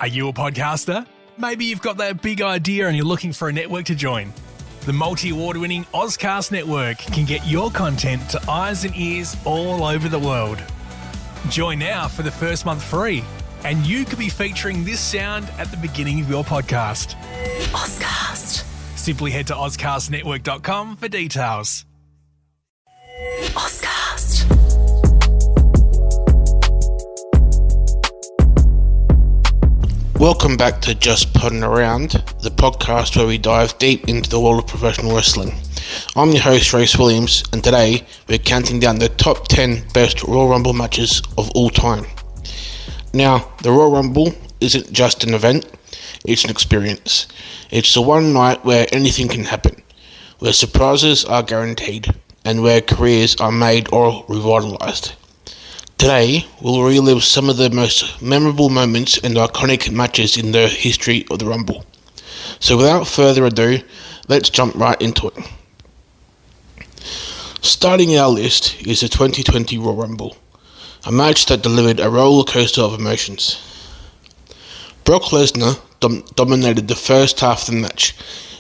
Are you a podcaster? Maybe you've got that big idea and you're looking for a network to join. The multi-award-winning Ozcast Network can get your content to eyes and ears all over the world. Join now for the first month free, and you could be featuring this sound at the beginning of your podcast. Ozcast. Simply head to ozcastnetwork.com for details. Ozcast. Welcome back to Just Podding Around, the podcast where we dive deep into the world of professional wrestling. I'm your host, Race Williams, and today we're counting down the top 10 best Royal Rumble matches of all time. Now, the Royal Rumble isn't just an event, it's an experience. It's the one night where anything can happen, where surprises are guaranteed, and where careers are made or revitalised. Today, we'll relive some of the most memorable moments and iconic matches in the history of the Rumble. So without further ado, let's jump right into it. Starting our list is the 2020 Royal Rumble, a match that delivered a roller coaster of emotions. Brock Lesnar dominated the first half of the match,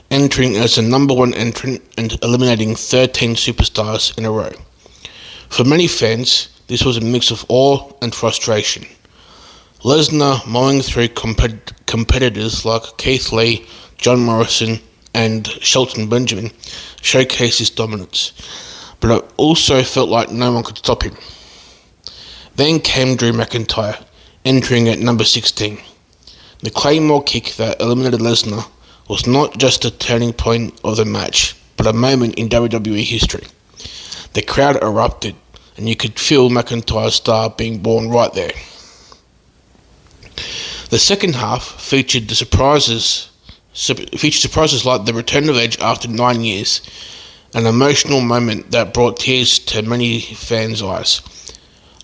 entering as the number one entrant and eliminating 13 superstars in a row. For many fans, this was a mix of awe and frustration. Lesnar mowing through competitors like Keith Lee, John Morrison, and Shelton Benjamin showcased his dominance, but it also felt like no one could stop him. Then came Drew McIntyre, entering at number 16. The Claymore kick that eliminated Lesnar was not just a turning point of the match, but a moment in WWE history. The crowd erupted, and you could feel McIntyre's star being born right there. The second half featured surprises like the return of Edge after 9 years, an emotional moment that brought tears to many fans' eyes.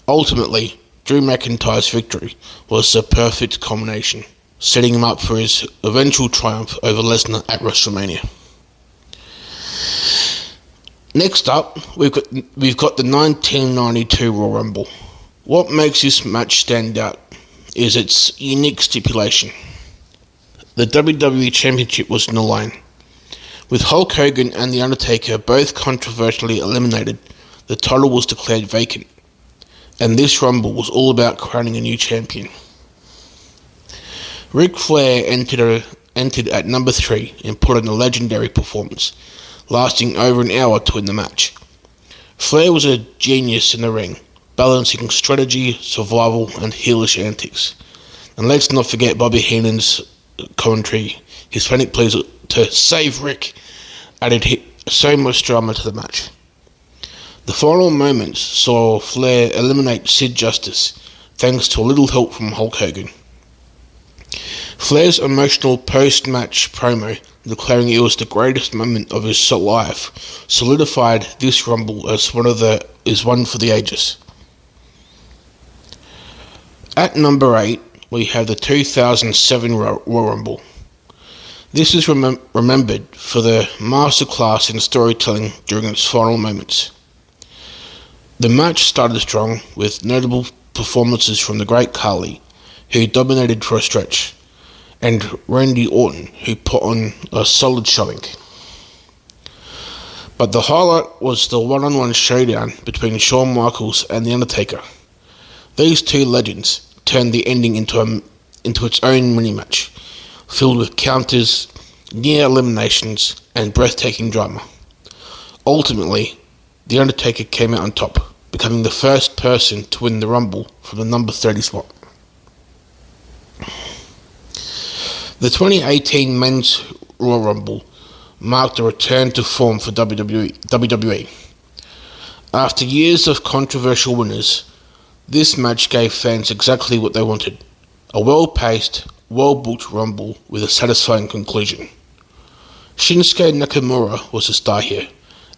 Ultimately, Drew McIntyre's victory was the perfect culmination, setting him up for his eventual triumph over Lesnar at WrestleMania. Next up, we've got the 1992 Royal Rumble. What makes this match stand out is its unique stipulation. The WWE Championship was on the line. With Hulk Hogan and The Undertaker both controversially eliminated, the title was declared vacant, and this Rumble was all about crowning a new champion. Ric Flair entered at number 3 and put in a legendary performance, lasting over an hour to win the match. Flair was a genius in the ring, balancing strategy, survival, and heelish antics. And let's not forget Bobby Heenan's commentary. His panic pleas to save Rick added so much drama to the match. The final moments saw Flair eliminate Sid Justice, thanks to a little help from Hulk Hogan. Flair's emotional post-match promo, declaring it was the greatest moment of his life, solidified this Rumble as one for the ages. At number 8, we have the 2007 Royal Rumble. This is remembered for the masterclass in storytelling during its final moments. The match started strong with notable performances from the Great Khali, who dominated for a stretch, and Randy Orton, who put on a solid showing. But the highlight was the one-on-one showdown between Shawn Michaels and The Undertaker. These two legends turned the ending into its own mini-match, filled with counters, near eliminations, and breathtaking drama. Ultimately, The Undertaker came out on top, becoming the first person to win the Rumble from the number 30 spot. The 2018 Men's Royal Rumble marked a return to form for WWE. After years of controversial winners, this match gave fans exactly what they wanted: a well-paced, well-booked Rumble with a satisfying conclusion. Shinsuke Nakamura was the star here,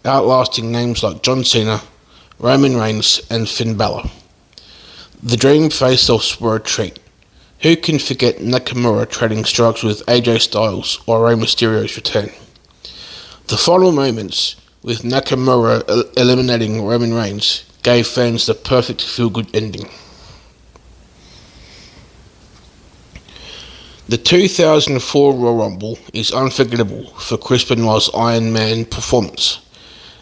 outlasting names like John Cena, Roman Reigns, and Finn Balor. The Dream face-offs were a treat. Who can forget Nakamura trading strikes with AJ Styles or Rey Mysterio's return? The final moments, with Nakamura eliminating Roman Reigns, gave fans the perfect feel-good ending. The 2004 Royal Rumble is unforgettable for Chris Benoit's Iron Man performance.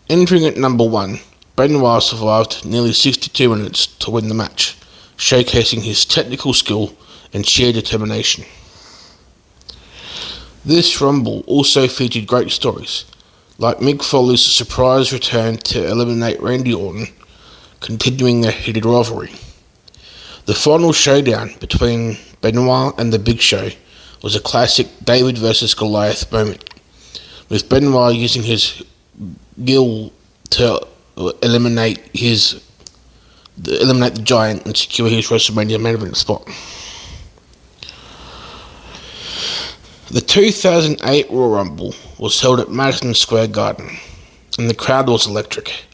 Entering at number 1, Benoit survived nearly 62 minutes to win the match, showcasing his technical skill and sheer determination. This Rumble also featured great stories, like Mick Foley's surprise return to eliminate Randy Orton, continuing their heated rivalry. The final showdown between Benoit and The Big Show was a classic David versus Goliath moment, with Benoit using his gill to eliminate the Giant and secure his WrestleMania main event spot. The 2008 Royal Rumble was held at Madison Square Garden, and the crowd was electric.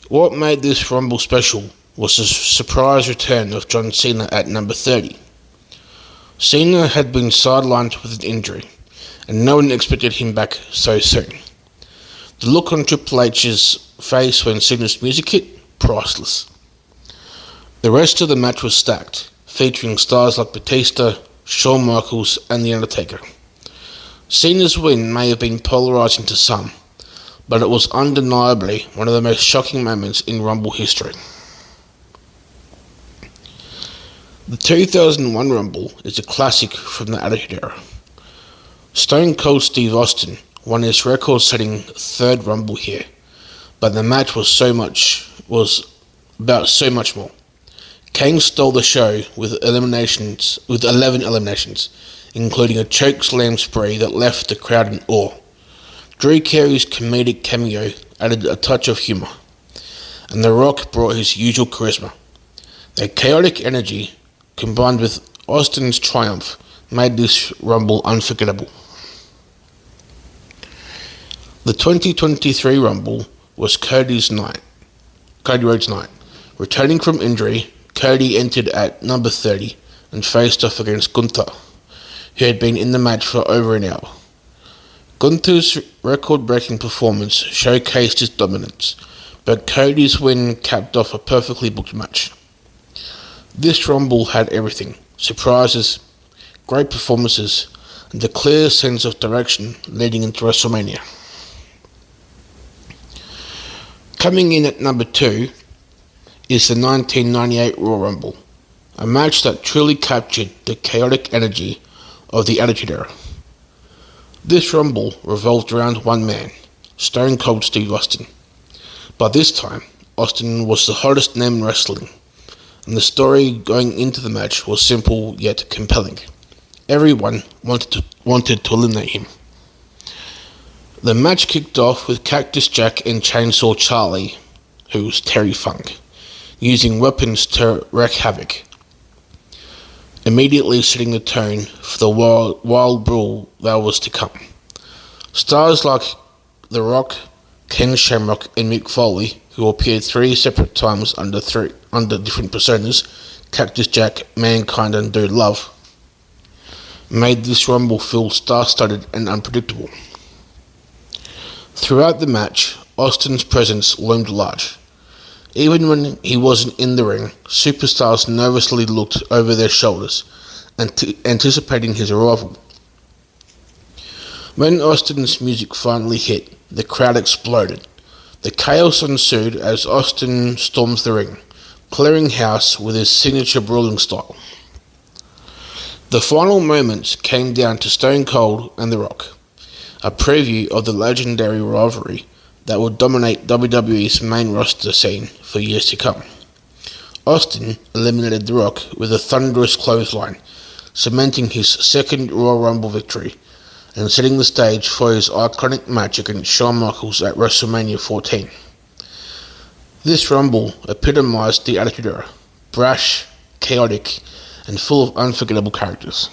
What made this Rumble special was the surprise return of John Cena at number 30. Cena had been sidelined with an injury, and no one expected him back so soon. The look on Triple H's face when Cena's music hit, priceless. The rest of the match was stacked, featuring stars like Batista, Shawn Michaels, and The Undertaker. Cena's win may have been polarizing to some, but it was undeniably one of the most shocking moments in Rumble history. The 2001 Rumble is a classic from the Attitude Era. Stone Cold Steve Austin won his record-setting third Rumble here, but the match was about so much more. Kane stole the show with 11 eliminations, including a choke slam spree that left the crowd in awe. Drew Carey's comedic cameo added a touch of humour, and The Rock brought his usual charisma. Their chaotic energy, combined with Austin's triumph, made this Rumble unforgettable. The 2023 Rumble was Cody Rhodes' night. Returning from injury, Cody entered at number 30 and faced off against Gunther, who had been in the match for over an hour. Gunther's record-breaking performance showcased his dominance, but Cody's win capped off a perfectly booked match. This Rumble had everything: surprises, great performances, and a clear sense of direction leading into WrestleMania. Coming in at number 2 is the 1998 Royal Rumble, a match that truly captured the chaotic energy of the Attitude Era. This Rumble revolved around one man, Stone Cold Steve Austin. By this time, Austin was the hottest name in wrestling, and the story going into the match was simple yet compelling. Everyone wanted to eliminate him. The match kicked off with Cactus Jack and Chainsaw Charlie, who was Terry Funk, using weapons to wreak havoc, immediately setting the tone for the wild brawl that was to come. Stars like The Rock, Ken Shamrock, and Mick Foley, who appeared 3 separate times under different personas, Cactus Jack, Mankind, and Dude Love, made this Rumble feel star-studded and unpredictable. Throughout the match, Austin's presence loomed large. Even when he wasn't in the ring, superstars nervously looked over their shoulders, anticipating his arrival. When Austin's music finally hit, the crowd exploded. The chaos ensued as Austin stormed the ring, clearing house with his signature brawling style. The final moments came down to Stone Cold and The Rock, a preview of the legendary rivalry that would dominate WWE's main roster scene for years to come. Austin eliminated The Rock with a thunderous clothesline, cementing his second Royal Rumble victory and setting the stage for his iconic match against Shawn Michaels at WrestleMania 14. This Rumble epitomized the Attitude Era: brash, chaotic, and full of unforgettable characters.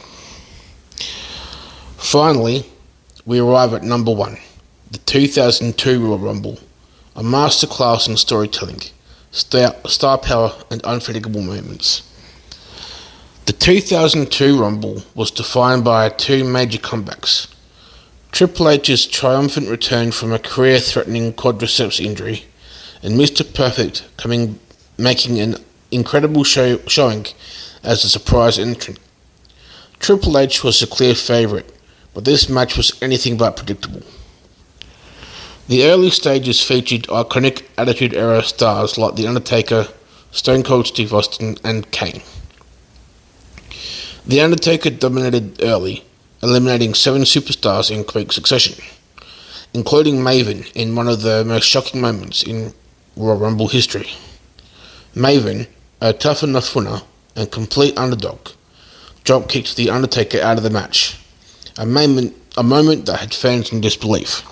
Finally, we arrive at number 1, the 2002 Royal Rumble, a masterclass in storytelling, star power, and unforgettable moments. The 2002 Rumble was defined by 2 major comebacks: Triple H's triumphant return from a career-threatening quadriceps injury, and Mr. Perfect making an incredible showing as a surprise entrant. Triple H was the clear favourite, but this match was anything but predictable. The early stages featured iconic Attitude Era stars like The Undertaker, Stone Cold Steve Austin, and Kane. The Undertaker dominated early, eliminating 7 superstars in quick succession, including Maven in one of the most shocking moments in Royal Rumble history. Maven, a tough enough winner and complete underdog, drop-kicked The Undertaker out of the match, a moment that had fans in disbelief.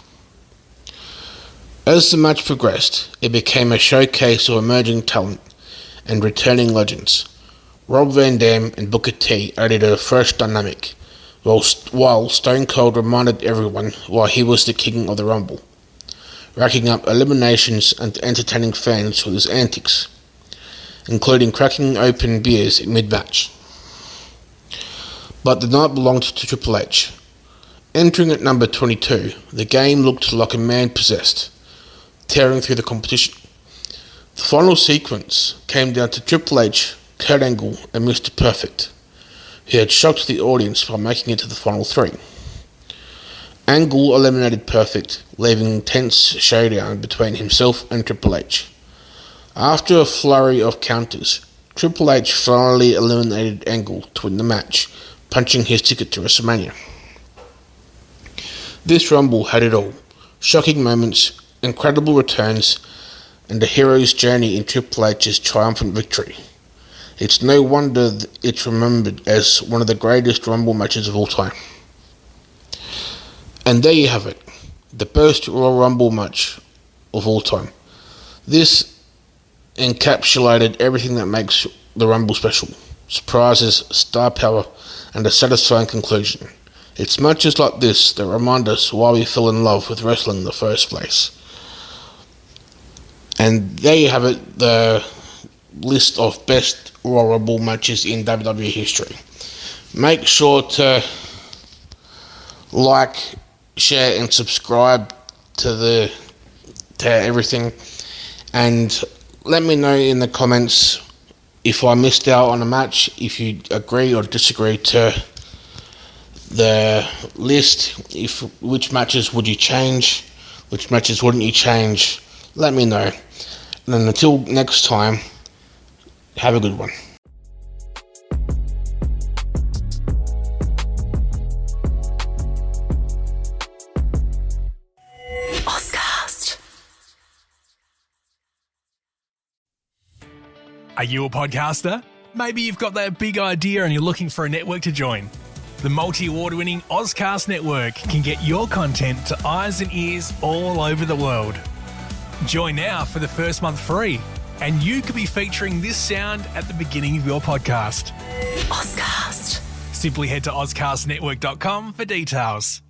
As the match progressed, it became a showcase of emerging talent and returning legends. Rob Van Dam and Booker T added a fresh dynamic, while Stone Cold reminded everyone why he was the king of the Rumble, racking up eliminations and entertaining fans with his antics, including cracking open beers in mid-match. But the night belonged to Triple H. Entering at number 22, the game looked like a man possessed, tearing through the competition. The final sequence came down to Triple H, Kurt Angle, and Mr. Perfect, who had shocked the audience by making it to the final 3. Angle eliminated Perfect, leaving a tense showdown between himself and Triple H. After a flurry of counters, Triple H finally eliminated Angle to win the match, punching his ticket to WrestleMania. This Rumble had it all: shocking moments, incredible returns, and a hero's journey in Triple H's triumphant victory. It's no wonder it's remembered as one of the greatest Rumble matches of all time. And there you have it, the best Royal Rumble match of all time. This encapsulated everything that makes the Rumble special: surprises, star power, and a satisfying conclusion. It's matches like this that remind us why we fell in love with wrestling in the first place. And there you have it, the list of best Royal Rumble matches in WWE history. Make sure to like, share, and subscribe to everything, and let me know in the comments if I missed out on a match, if you agree or disagree to the list, which matches would you change, which matches wouldn't you change. Let me know. And then until next time, have a good one. Ozcast. Are you a podcaster? Maybe you've got that big idea and you're looking for a network to join. The multi-award-winning Ozcast Network can get your content to eyes and ears all over the world. Join now for the first month free, and you could be featuring this sound at the beginning of your podcast. Ozcast. Simply head to ozcastnetwork.com for details.